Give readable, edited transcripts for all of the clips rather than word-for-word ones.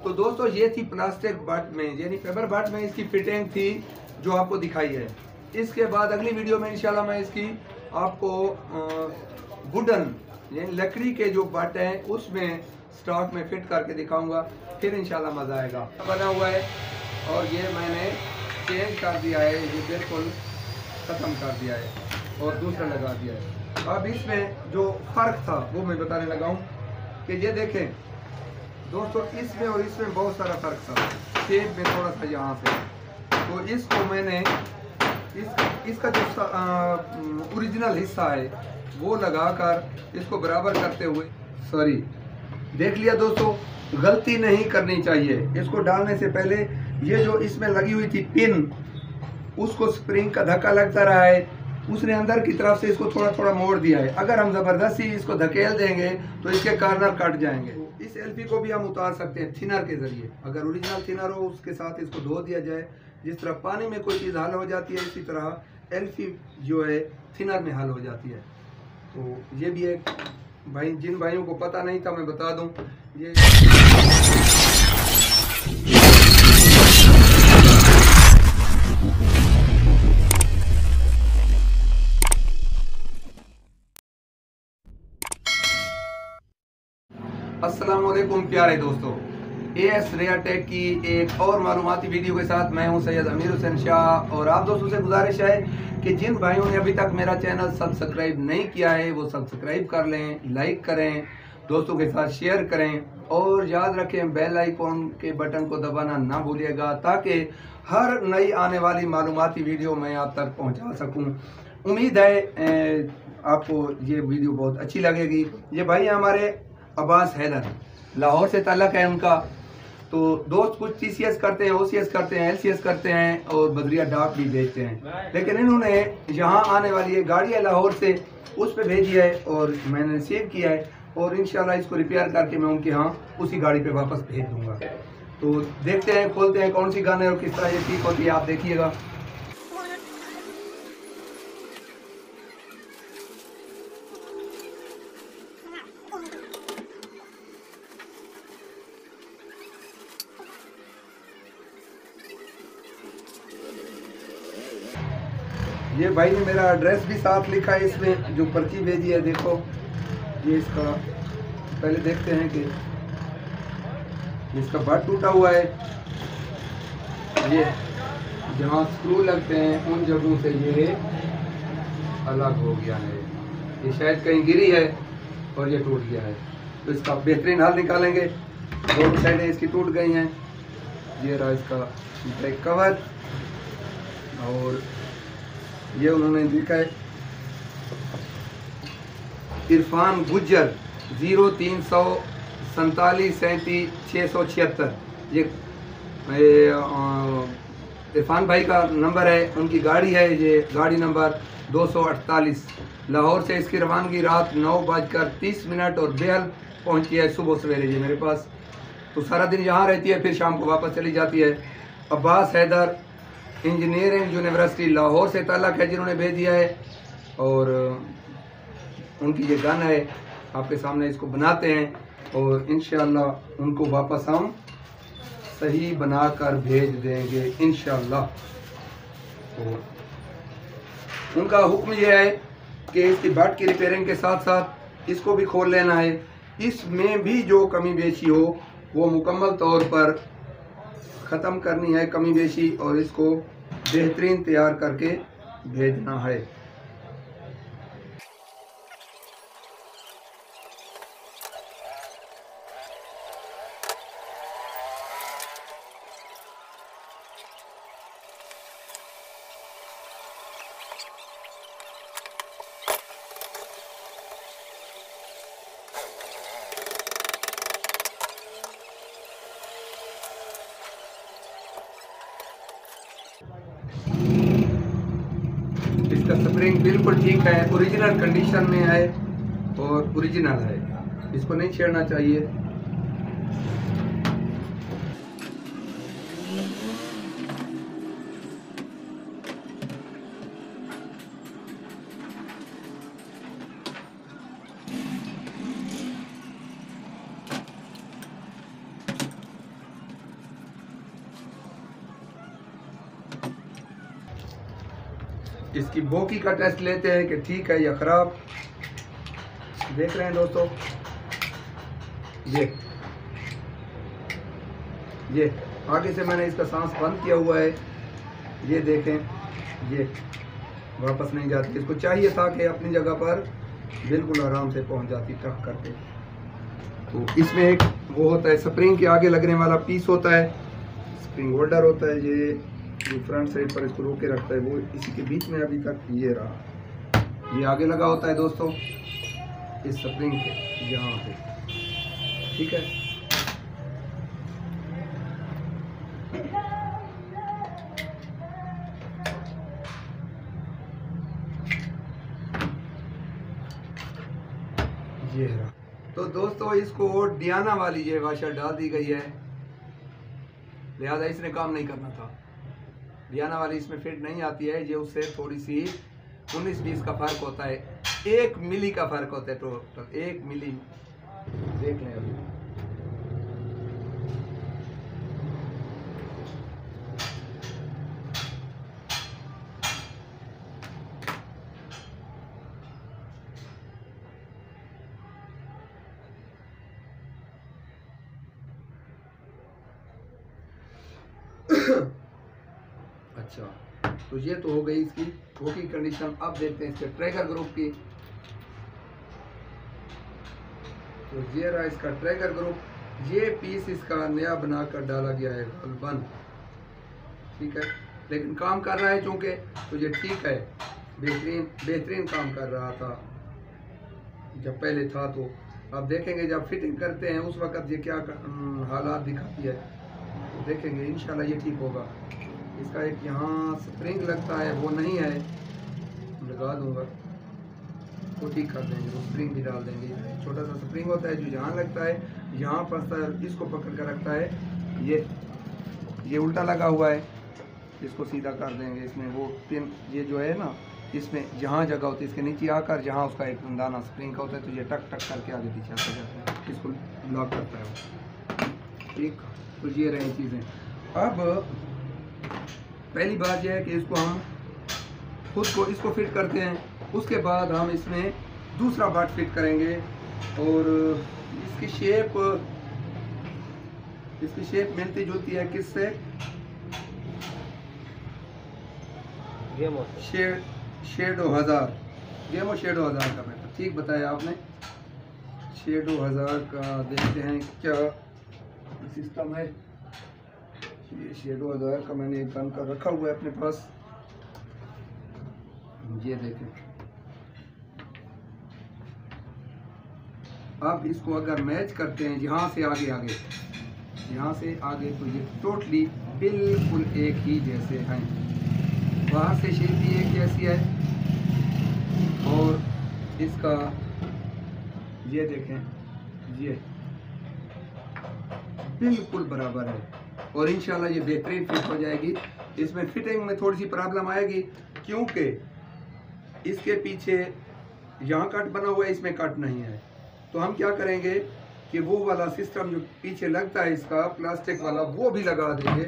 तो दोस्तों ये थी प्लास्टिक बट में यानी पेपर बट में इसकी फिटिंग थी जो आपको दिखाई है। इसके बाद अगली वीडियो में इंशाल्लाह मैं इसकी आपको वुडन यानी लकड़ी के जो बट हैं उसमें स्टॉक में फिट करके दिखाऊंगा, फिर इंशाल्लाह मज़ा आएगा। बना हुआ है और ये मैंने चेंज कर दिया है, ये बिल्कुल ख़त्म कर दिया है और दूसरा लगा दिया है। अब इसमें जो फ़र्क था वो मैं बताने लगा हूँ कि ये देखें दोस्तों, इसमें और इसमें बहुत सारा फ़र्क था, शेप में थोड़ा सा यहाँ से। तो इसको मैंने इसका जो ओरिजिनल हिस्सा है वो लगाकर इसको बराबर करते हुए, सॉरी देख लिया दोस्तों, गलती नहीं करनी चाहिए। इसको डालने से पहले ये जो इसमें लगी हुई थी पिन, उसको स्प्रिंग का धक्का लगता रहा है, उसने अंदर की तरफ से इसको थोड़ा थोड़ा मोड़ दिया है। अगर हम ज़बरदस्ती इसको धकेल देंगे तो इसके कार्नर कट जाएंगे। इस एलपी को भी हम उतार सकते हैं थिनर के ज़रिए। अगर ओरिजिनल थिनर हो उसके साथ इसको धो दिया जाए, जिस तरह पानी में कोई चीज़ हल हो जाती है इसी तरह एलपी जो है थिनर में हल हो जाती है। तो ये भी एक भाई, जिन भाइयों को पता नहीं था मैं बता दूं, ये अस्सलाम वालेकुम प्यारे दोस्तों, एएस रेयरटेक की एक और मालूमाती वीडियो के साथ मैं हूं सैयद अमीर हुसैन शाह। और आप दोस्तों से गुजारिश है कि जिन भाइयों ने अभी तक मेरा चैनल सब्सक्राइब नहीं किया है वो सब्सक्राइब कर लें, लाइक करें, दोस्तों के साथ शेयर करें और याद रखें बेल आइकॉन के बटन को दबाना ना भूलिएगा, ताकि हर नई आने वाली मालूमाती वीडियो मैं आप तक पहुँचा सकूँ। उम्मीद है आपको ये वीडियो बहुत अच्छी लगेगी। ये भाई हमारे अब्बास हैदर, लाहौर से ताल्लुक़ है उनका। तो दोस्त कुछ टीसीएस करते हैं, ओसीएस करते हैं, एलसीएस करते हैं और बदरिया डाक भी भेजते हैं। लेकिन इन्होंने यहाँ आने वाली ये गाड़ी है लाहौर से, उस पर भेजी है और मैंने रिसीव किया है और इंशाल्लाह इसको रिपेयर करके मैं उनके यहाँ उसी गाड़ी पे वापस भेज दूँगा। तो देखते हैं, खोलते हैं कौन सी गन है और किस तरह ये ठीक होती है, आप देखिएगा। ये भाई ने मेरा एड्रेस भी साथ लिखा है इसमें, जो पर्ची भेजी है देखो। ये इसका पहले देखते हैं कि इसका बट टूटा हुआ है, ये जहाँ स्क्रू लगते हैं उन जगहों से ये अलग हो गया है, ये शायद कहीं गिरी है और ये टूट गया है। तो इसका बेहतरीन हल निकालेंगे। दोनों साइडें इसकी टूट गई हैं। ये रहा इसका ब्रेक कवर और ये उन्होंने लिखा है इरफान गुज्जर 0347373676। ये इरफान भाई का नंबर है, उनकी गाड़ी है, ये गाड़ी नंबर 248। लाहौर से इसकी रवानगी रात 9:30 और बेहल पहुंची है सुबह सवेरे जी मेरे पास। तो सारा दिन यहाँ रहती है, फिर शाम को वापस चली जाती है। अब्बास हैदर इंजीनियरिंग यूनिवर्सिटी लाहौर से ताल्लुक़ है जिन्होंने भेज दिया है और उनकी ये गन है। आपके सामने इसको बनाते हैं और इंशाल्लाह उनको वापस हम सही बनाकर भेज देंगे इंशाल्लाह। तो उनका हुक्म ये है कि इसकी बट की रिपेयरिंग के साथ साथ इसको भी खोल लेना है। इसमें भी जो कमी बेशी हो वो मुकम्मल तौर पर ख़त्म करनी है कमी बेशी और इसको बेहतरीन तैयार करके भेजना है। इसका स्प्रिंग बिल्कुल ठीक है, ओरिजिनल कंडीशन में है और ओरिजिनल है, इसको नहीं छेड़ना चाहिए। इसकी बोकी का टेस्ट लेते हैं कि ठीक है या ख़राब। देख रहे हैं दोस्तों, ये आगे से मैंने इसका सांस बंद किया हुआ है। ये देखें, ये वापस नहीं जाती। इसको चाहिए था कि अपनी जगह पर बिल्कुल आराम से पहुंच जाती टक करके। तो इसमें एक वो होता है स्प्रिंग के आगे लगने वाला पीस होता है, स्प्रिंग होल्डर होता है। ये जो फ्रंट साइड पर इसको रोके रखता है, वो इसी के बीच में अभी तक ये रहा। ये आगे लगा होता है दोस्तों इस स्प्रिंग के यहाँ पे, ठीक है। ये रहा। तो दोस्तों इसको डियाना वाली ये वाशर डाल दी गई है, लिहाजा इसने काम नहीं करना था। डियाना वाली इसमें फिट नहीं आती है। ये उससे थोड़ी सी 19-20 का फर्क होता है, 1 मिली का फर्क होता है टोटल, 1 मिली। देख लें अभी, अच्छा। तो ये तो हो गई इसकी वर्किंग कंडीशन। अब देखते हैं इसके ट्रैगर ग्रुप की। तो ये रहा इसका ट्रैगर ग्रुप। ये पीस इसका नया बनाकर डाला गया है बन, ठीक है, लेकिन काम कर रहा है चूंकि, तो ये ठीक है, बेहतरीन काम कर रहा था जब पहले था। तो अब देखेंगे जब फिटिंग करते हैं उस वक्त ये क्या हालात दिखाती है, तो देखेंगे इंशाल्लाह ये ठीक होगा। इसका एक यहाँ स्प्रिंग लगता है, वो नहीं है, लगा दूंगा तो ठीक कर देंगे। वो स्प्रिंग भी डाल देंगे। छोटा सा स्प्रिंग होता है जो यहाँ लगता है, यहाँ फंसता है, इसको पकड़ कर रखता है। ये उल्टा लगा हुआ है, इसको सीधा कर देंगे। इसमें वो पिन ये जो है ना, इसमें जहाँ जगह होती है इसके नीचे आकर जहाँ उसका एक दाना स्प्रिंग का होता है, तो ये टक टक करके आगे पीछे आता जाता है, इसको ब्लॉक करता है वो, ठीक। तो ये रही चीज़ें। अब पहली बात यह है कि इसको हम खुद को इसको फिट करते हैं, उसके बाद हम इसमें दूसरा पार्ट फिट करेंगे। और इसकी शेप मिलती जुलती है किससे, शेडो 1000, गेमो शेडो 1000 का बेटा, ठीक बताया आपने। शेडो 1000 का देखते हैं क्या सिस्टम है। ये शेडो 1000 का मैंने एक गन का रखा हुआ है अपने पास, ये देखें। अब इसको अगर मैच करते हैं यहाँ से आगे, तो ये टोटली बिल्कुल एक ही जैसे हैं। बाहर से शेप भी एक जैसी है, और इसका ये देखें, ये बिल्कुल बराबर है। और इंशाल्लाह ये बेहतरीन फिट हो जाएगी। इसमें फिटिंग में थोड़ी सी प्रॉब्लम आएगी, क्योंकि इसके पीछे यहाँ कट बना हुआ है, इसमें कट नहीं है। तो हम क्या करेंगे कि वो वाला सिस्टम जो पीछे लगता है इसका प्लास्टिक वाला, वो भी लगा देंगे,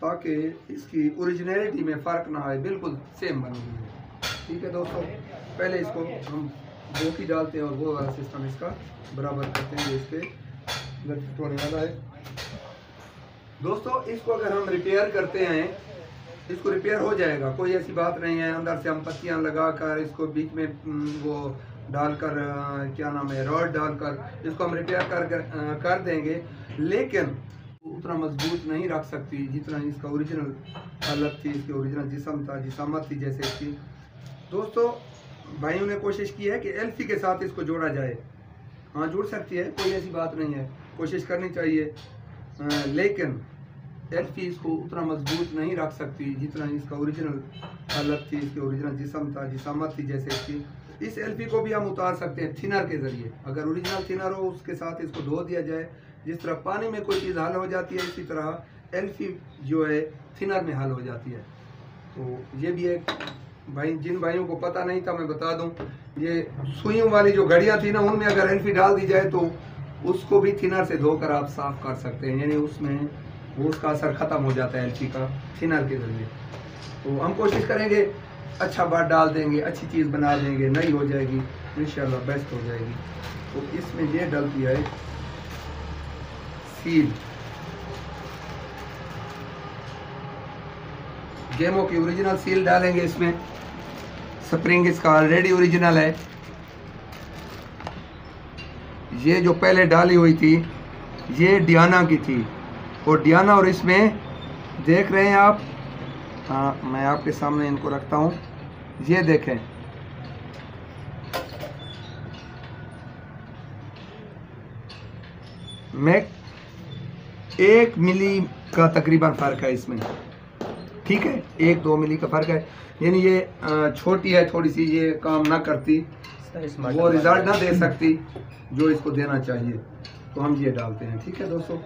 ताकि इसकी ओरिजिनलिटी में फ़र्क ना आए, बिल्कुल सेम बनी हुई है, ठीक है दोस्तों। पहले इसको हम बोकी डालते हैं और वो वाला सिस्टम इसका बराबर करते हैं। इसके फिट होने वाला है दोस्तों। इसको अगर हम रिपेयर करते हैं, इसको रिपेयर हो जाएगा, कोई ऐसी बात नहीं है। अंदर से हम पत्तियां लगाकर इसको बीच में वो डालकर क्या नाम है, रॉड डालकर इसको हम रिपेयर कर देंगे, लेकिन उतना मजबूत नहीं रख सकती जितना इसका ओरिजिनल हालत थी, इसकी ओरिजिनल जिसामत थी जैसे इसकी। दोस्तों भाइयों ने कोशिश की है कि एल्फी के साथ इसको जोड़ा जाए। हाँ, जुड़ सकती है, कोई ऐसी बात नहीं है, कोशिश करनी चाहिए, लेकिन एल्फी इसको उतना मजबूत नहीं रख सकती जितना इसका ओरिजिनल हालत थी, इसकी ओरिजिनल जिसामत थी जैसे इसकी। इस एल्फी को भी हम उतार सकते हैं थिनर के ज़रिए। अगर ओरिजिनल थिनर हो, उसके साथ इसको धो दिया जाए, जिस तरह पानी में कोई चीज़ हल हो जाती है, इसी तरह एल्फी जो है थिनर में हल हो जाती है। तो ये भी एक भाई, जिन भाइयों को पता नहीं था मैं बता दूं, ये सुइयों वाली जो घड़ियां थी ना, उनमें अगर एल्फी डाल दी जाए तो उसको भी थिनर से धोकर आप साफ कर सकते हैं, यानी उसमें वो उसका असर ख़त्म हो जाता है एल्फी का थिनर के ज़रिए। तो हम कोशिश करेंगे अच्छा बात डाल देंगे, अच्छी चीज़ बना देंगे, नई हो जाएगी, इंशाल्लाह बेस्ट हो जाएगी। तो इसमें ये डलती है सील, गेमो की ओरिजिनल सील डालेंगे इसमें। स्प्रिंग इसका ऑलरेडी ओरिजिनल है। ये जो पहले डाली हुई थी ये डियाना की थी, और डियाना और इसमें देख रहे हैं आप, हाँ मैं आपके सामने इनको रखता हूँ, ये देखें मैं 1 मिली का तकरीबन फ़र्क है इसमें, ठीक है, 1-2 मिली का फ़र्क है। यानी ये छोटी है थोड़ी सी, ये काम ना करती, वो रिज़ल्ट ना दे सकती जो इसको देना चाहिए, तो हम ये डालते हैं। ठीक है दोस्तों,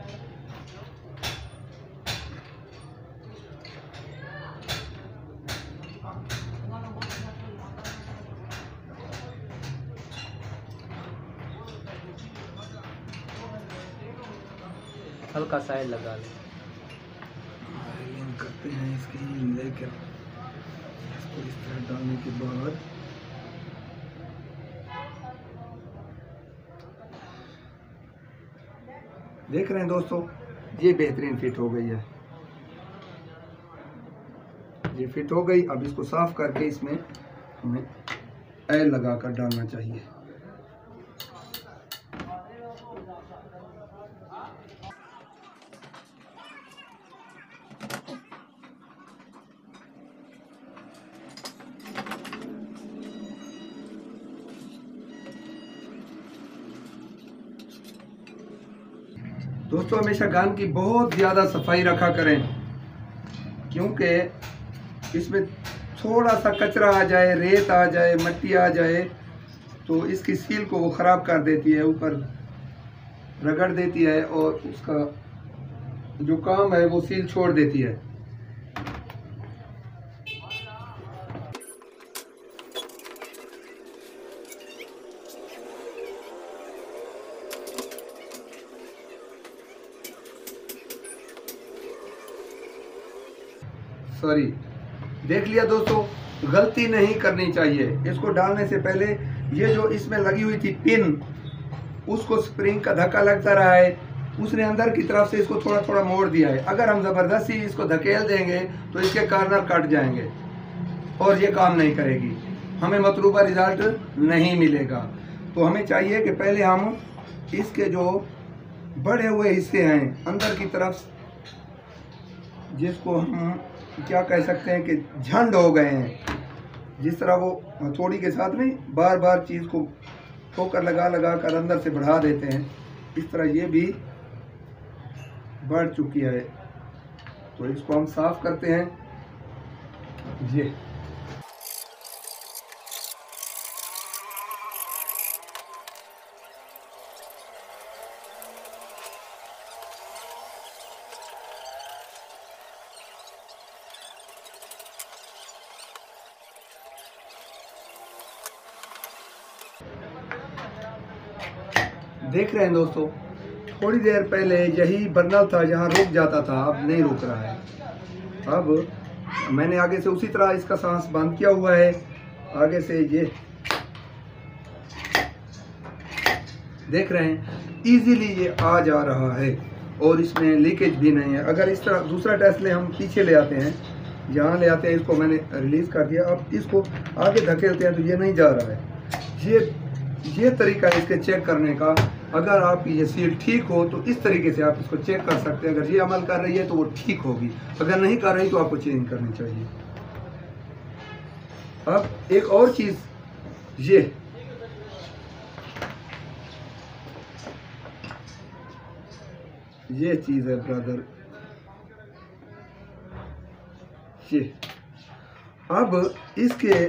हल्का सा लगा लें, करते हैं इसकी, लेकर इसको इस तरह डालने के बाद देख रहे हैं दोस्तों, ये बेहतरीन फिट हो गई है, ये फिट हो गई। अब इसको साफ करके इसमें हमें ऑयल लगाकर डालना चाहिए। दोस्तों हमेशा गन की बहुत ज़्यादा सफाई रखा करें, क्योंकि इसमें थोड़ा सा कचरा आ जाए, रेत आ जाए, मिट्टी आ जाए, तो इसकी सील को वो ख़राब कर देती है, ऊपर रगड़ देती है और उसका जो काम है वो सील छोड़ देती है। सॉरी, देख लिया दोस्तों, गलती नहीं करनी चाहिए। इसको डालने से पहले ये जो इसमें लगी हुई थी पिन, उसको स्प्रिंग का धक्का लगता रहा है, उसने अंदर की तरफ से इसको थोड़ा थोड़ा मोड़ दिया है। अगर हम ज़बरदस्ती इसको धकेल देंगे तो इसके कार्नर कट जाएंगे और ये काम नहीं करेगी, हमें मतलूबा रिजल्ट नहीं मिलेगा। तो हमें चाहिए कि पहले हम इसके जो बड़े हुए हिस्से हैं अंदर की तरफ, जिसको हम क्या कह सकते हैं कि झंड हो गए हैं, जिस तरह वो हथौड़ी के साथ नहीं बार बार चीज़ को ठोकर लगा लगा कर अंदर से बढ़ा देते हैं, इस तरह ये भी बढ़ चुकी है। तो इसको हम साफ करते हैं। ये देख रहे हैं दोस्तों, थोड़ी देर पहले यही बर्नल था जहां रुक जाता था, अब नहीं रुक रहा है। अब मैंने आगे से उसी तरह इसका सांस बंद किया हुआ है, आगे से ये देख रहे हैं इजीली ये आ जा रहा है और इसमें लीकेज भी नहीं है। अगर इस तरह दूसरा टेस्ट ले हम पीछे ले आते हैं, यहाँ ले आते हैं, इसको मैंने रिलीज़ कर दिया, अब इसको आगे धकेलते हैं तो ये नहीं जा रहा है। ये तरीका है इसके चेक करने का। अगर आपकी ये सील ठीक हो तो इस तरीके से आप इसको चेक कर सकते हैं। अगर ये अमल कर रही है तो वो ठीक होगी, अगर नहीं कर रही तो आपको चेंज करनी चाहिए। अब एक और चीज़, ये चीज़ है ब्रदर, ये अब इसके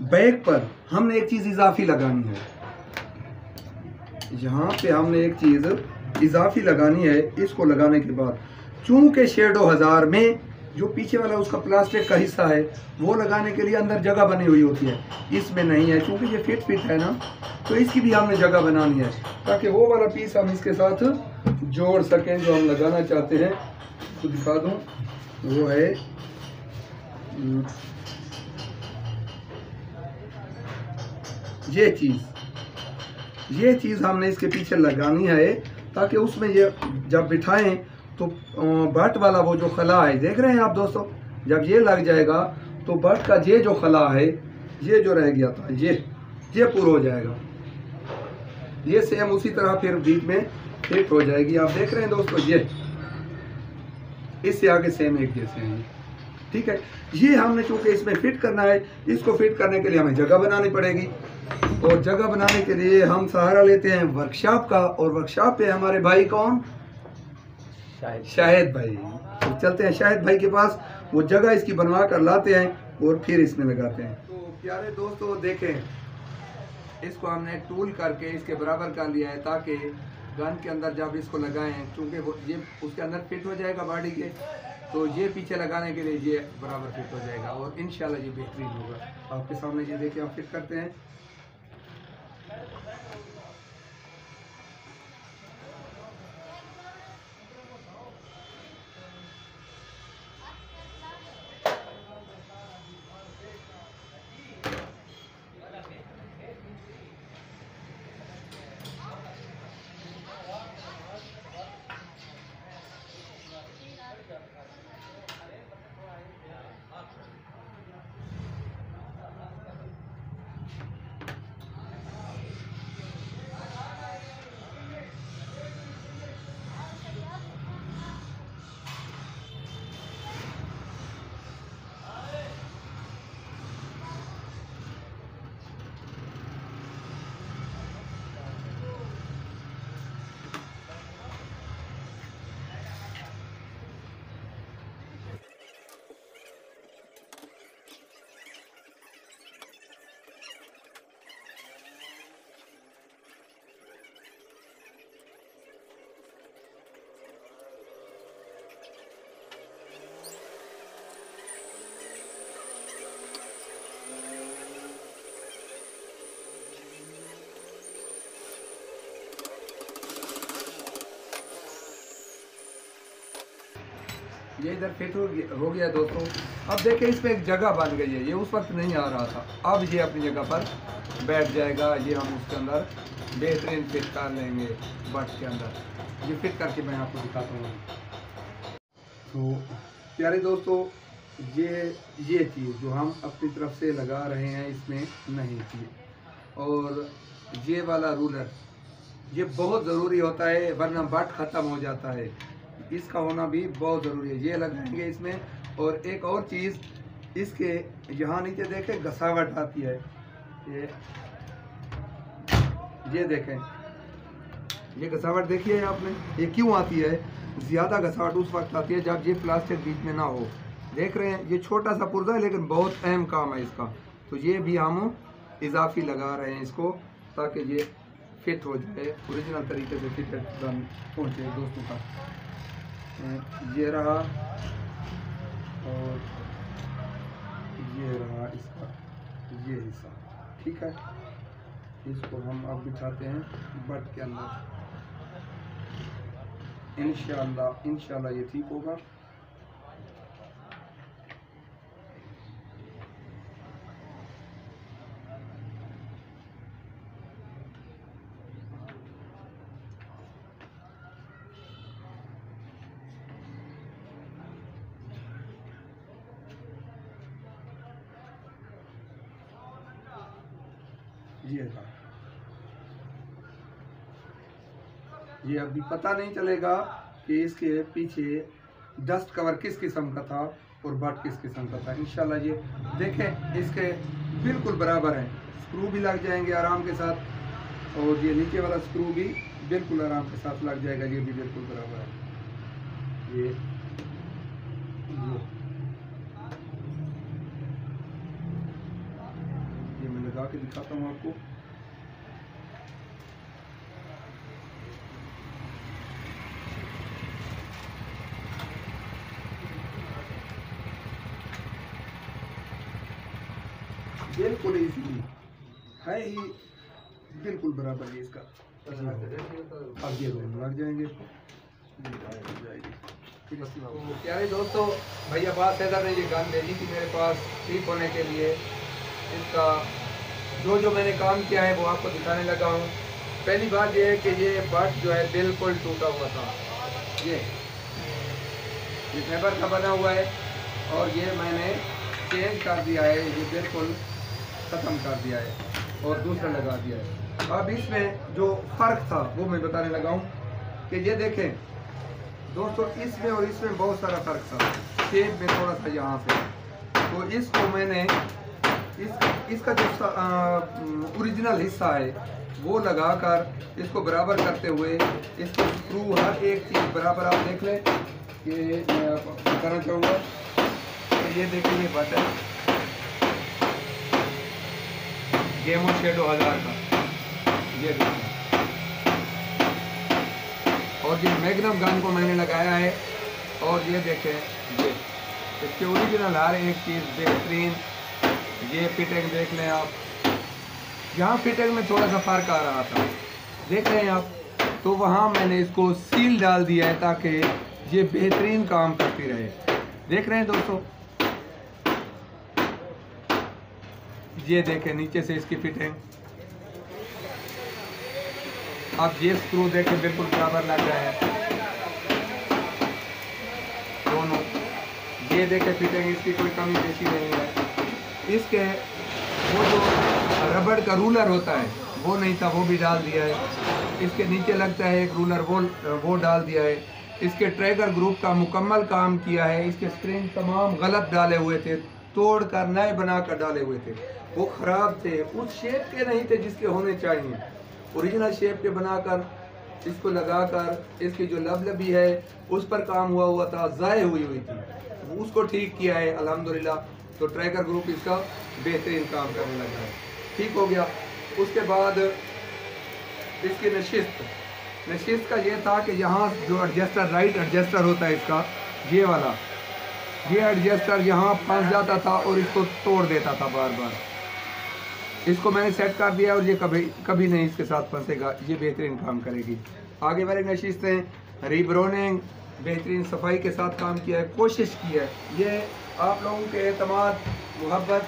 बैक पर हमने एक चीज़ इजाफी लगानी है। यहाँ पे हमने एक चीज़ इजाफी लगानी है। इसको लगाने के बाद चूंकि शेडो 1000 में जो पीछे वाला उसका प्लास्टिक का हिस्सा है वो लगाने के लिए अंदर जगह बनी हुई होती है, इसमें नहीं है। चूंकि ये फिट है ना, तो इसकी भी हमने जगह बनानी है ताकि वो वाला पीस हम इसके साथ जोड़ सकें जो हम लगाना चाहते हैं। तो दिखा दूँ, वो है ये चीज़ हमने इसके पीछे लगानी है, ताकि उसमें ये जब बिठाएं तो बट वाला वो जो खला है, देख रहे हैं आप दोस्तों, जब ये लग जाएगा तो बट का ये जो खला है, ये जो रह गया था, ये पूरा हो जाएगा। ये सेम उसी तरह फिर बीच में फिट हो जाएगी। आप देख रहे हैं दोस्तों, ये इससे आगे सेम एक जैसे हैं, ठीक है। ये हमने चूंकि इसमें फिट करना है, इसको फिट करने के लिए हमें जगह बनानी पड़ेगी, और जगह बनाने के लिए हम सहारा लेते हैं वर्कशॉप का। और वर्कशॉप पे हमारे भाई कौन? शाहिद भाई। तो चलते हैं शाहिद भाई के पास, वो जगह इसकी बनवा कर लाते हैं और फिर इसमें लगाते हैं। तो प्यारे दोस्तों देखें, इसको हमने टूल करके इसके बराबर कर लिया है, ताकि गन के अंदर जब इसको लगाएं, चूँकि वो ये उसके अंदर फिट हो जाएगा बॉडी के, तो ये पीछे लगाने के लिए ये बराबर फिट हो जाएगा और इंशाल्लाह ये बेहतरीन होगा। आपके सामने ये देखिए, आप फिट करते हैं। ये इधर फिट हो गया दोस्तों। अब देखिए इसमें एक जगह बन गई है, ये उस वक्त नहीं आ रहा था, अब ये अपनी जगह पर बैठ जाएगा। ये हम उसके अंदर बेहतरीन फिट कर लेंगे बट के अंदर। ये फिट करके मैं आपको दिखाता हूँ। तो प्यारे दोस्तों, ये चीज़ जो हम अपनी तरफ से लगा रहे हैं इसमें नहीं थी, और ये वाला रूलर ये बहुत ज़रूरी होता है, वरना बट ख़त्म हो जाता है। इसका होना भी बहुत ज़रूरी है, ये लगाएंगे इसमें। और एक और चीज़, इसके यहाँ नीचे देखें घसावट आती है, ये देखें, ये घसावट देखिए आपने, ये क्यों आती है? ज़्यादा घसावट उस वक्त आती है जब ये प्लास्टिक बीच में ना हो। देख रहे हैं, ये छोटा सा पुर्जा है लेकिन बहुत अहम काम है इसका। तो ये भी हम इजाफी लगा रहे हैं इसको, ताकि ये फिट हो जाए, ओरिजिनल तरीके से फिट पहुँचे दोस्तों का। ये रहा और ये रहा इसका ये हिस्सा, ठीक है। इसको हम अब बिठाते हैं बट के अंदर। इंशाल्लाह ये ठीक होगा। ये अभी पता नहीं चलेगा कि इसके पीछे डस्ट कवर किस किस्म का था और बट किस किस्म का था। इंशाल्लाह ये देखें, इसके बिल्कुल बराबर है, स्क्रू भी लग जाएंगे आराम के साथ, और ये नीचे वाला स्क्रू भी बिल्कुल आराम के साथ लग जाएगा, ये भी बिल्कुल बराबर है। ये मैं लगा के दिखाता हूँ आपको। बिल्कुल इजीली है ही, बिल्कुल बराबर है इसका। अब ये दोनों लग जाएंगे, तो प्यारे दोस्तों, भैया बात हैदर ने ये गन भेजी थी मेरे पास ठीक होने के लिए। इसका जो मैंने काम किया है वो आपको दिखाने लगा हूँ। पहली बात यह है कि ये बट जो है बिल्कुल टूटा हुआ था। ये फाइबर का बना हुआ है और ये मैंने चेंज कर दिया है, ये बिल्कुल ख़त्म कर दिया है और दूसरा लगा दिया है। अब इसमें जो फ़र्क था वो मैं बताने लगा हूँ कि ये देखें दोस्तों, इसमें और इसमें बहुत सारा फ़र्क था। शेप में थोड़ा सा यहाँ से, तो इसको मैंने इसका जो ओरिजिनल हिस्सा है वो लगाकर इसको बराबर करते हुए इसको स्क्रू हर एक चीज़ बराबर आप देख लें कि मैं आपको बताना चाहूँगा। तो ये देखिए ये बटन गेमो शेडो 1000 का, ये देखिए, और ये मैग्नम गन को मैंने लगाया है। और ये देखें ये इसके ओरिजिनल हर एक चीज़ बेहतरीन। ये फिटिंग देख लें आप, यहाँ फिटिंग में थोड़ा सा फ़र्क आ रहा था, देख रहे हैं आप, तो वहाँ मैंने इसको सील डाल दिया है ताकि ये बेहतरीन काम करती रहे। देख रहे हैं दोस्तों, ये देखें नीचे से इसकी फिटिंग। अब ये स्क्रू देखें बिल्कुल बराबर लग रहा है दोनों। ये देखें फिटिंग इसकी कोई कमी बेशी नहीं है। इसके वो जो रबड़ का रूलर होता है वो नहीं था, वो भी डाल दिया है। इसके नीचे लगता है एक रूलर, वो डाल दिया है। इसके ट्रैकर ग्रुप का मुकम्मल काम किया है। इसके स्प्रिंग तमाम गलत डाले हुए थे, तोड़ कर नए बना कर डाले हुए थे, वो ख़राब थे, उस शेप के नहीं थे जिसके होने चाहिए। ओरिजिनल शेप के बनाकर इसको लगाकर इसकी जो लबलबी है उस पर काम हुआ था, ज़ाय हुई थी, उसको ठीक किया है अल्हम्दुलिल्लाह। तो ट्रैकर ग्रुप इसका बेहतरीन काम करने लगा है, ठीक हो गया। उसके बाद इसकी नशिस्त का ये था कि यहाँ जो एडजस्टर, राइट एडजस्टर होता है इसका, ये वाला, ये एडजस्टर यहाँ फंस जाता था और इसको तोड़ देता था बार बार। इसको मैंने सेट कर दिया और ये कभी नहीं इसके साथ फंसेगा, ये बेहतरीन काम करेगी। आगे वाली नशिस्तें रीब्रोनिंग बेहतरीन सफाई के साथ काम किया है, कोशिश की है। ये आप लोगों के एतमाद, मोहब्बत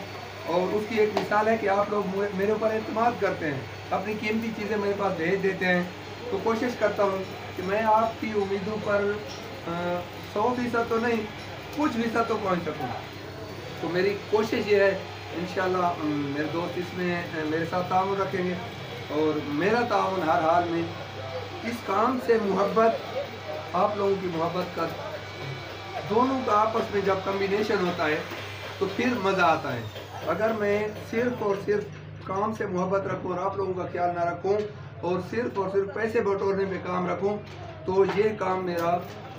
और उसकी एक मिसाल है कि आप लोग मेरे ऊपर एतमाद करते हैं, अपनी कीमती चीज़ें मेरे पास भेज देते हैं। तो कोशिश करता हूँ कि मैं आपकी उम्मीदों पर 100% तो नहीं, कुछ फ़ीसद तो पहुँच सकूँ। तो मेरी कोशिश ये है, इंशाल्लाह मेरे दोस्त इसमें मेरे साथ ताउन रखेंगे और मेरा ताउन हर हाल में। इस काम से मोहब्बत, आप लोगों की मोहब्बत का, दोनों का आपस में जब कम्बिनेशन होता है तो फिर मज़ा आता है। अगर मैं सिर्फ़ और सिर्फ काम से मोहब्बत रखूँ और आप लोगों का ख्याल ना रखूँ और सिर्फ पैसे बटोरने पे काम रखूँ तो ये काम मेरा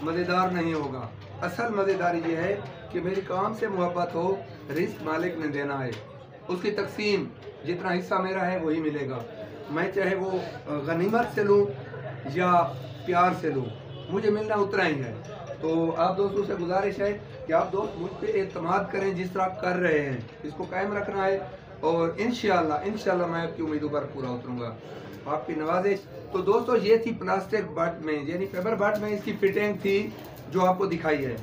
मज़ेदार नहीं होगा। असल मज़ेदारी ये है कि मेरी काम से मोहब्बत हो, रिस्क मालिक ने देना है, उसकी तकसीम जितना हिस्सा मेरा है वही मिलेगा। मैं चाहे वो गनीमत से लूँ या प्यार से लूँ, मुझे मिलना उतना ही है। तो आप दोस्तों से गुजारिश है कि आप दोस्त मुझ पे एतमाद करें, जिस तरह कर रहे हैं इसको कायम रखना है और इंशाल्लाह मैं आपकी उम्मीदों पर पूरा उतरूँगा, आपकी नवाजिश। तो दोस्तों ये थी प्लास्टिक बट में, यानी फाइबर बट में इसकी फिटिंग थी जो आपको दिखाई है।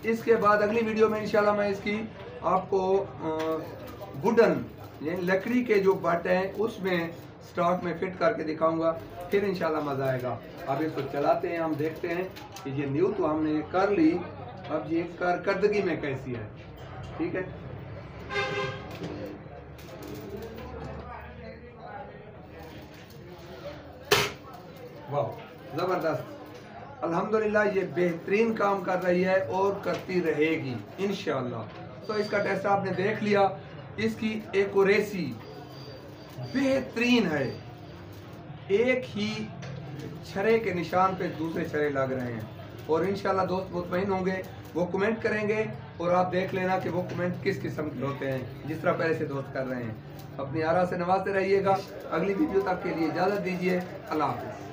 इसके बाद अगली वीडियो में इंशाल्लाह मैं इसकी आपको वुडन यानी लकड़ी के जो बट हैं उसमें स्टॉक में फिट करके दिखाऊंगा, फिर इंशाल्लाह मज़ा आएगा। अब इसको चलाते हैं, हम देखते हैं कि ये न्यू तो हमने कर ली, अब ये कारकर्दगी में कैसी है। ठीक है, वाह ज़बरदस्त, अल्हम्दुलिल्लाह ये बेहतरीन काम कर रही है और करती रहेगी इंशाल्लाह। तो इसका टेस्ट आपने देख लिया, इसकी एक्यूरेसी बेहतरीन है, एक ही छरे के निशान पे दूसरे छरे लग रहे हैं और इंशाल्लाह दोस्त मुतमईन होंगे, वो कमेंट करेंगे और आप देख लेना कि वो कमेंट किस किस्म के होते हैं, जिस तरह पहले से दोस्त कर रहे हैं। अपनी आरा से नवाजते रहिएगा। अगली वीडियो तक के लिए इजाज़त दीजिए, अल्लाह हाफ़िज़।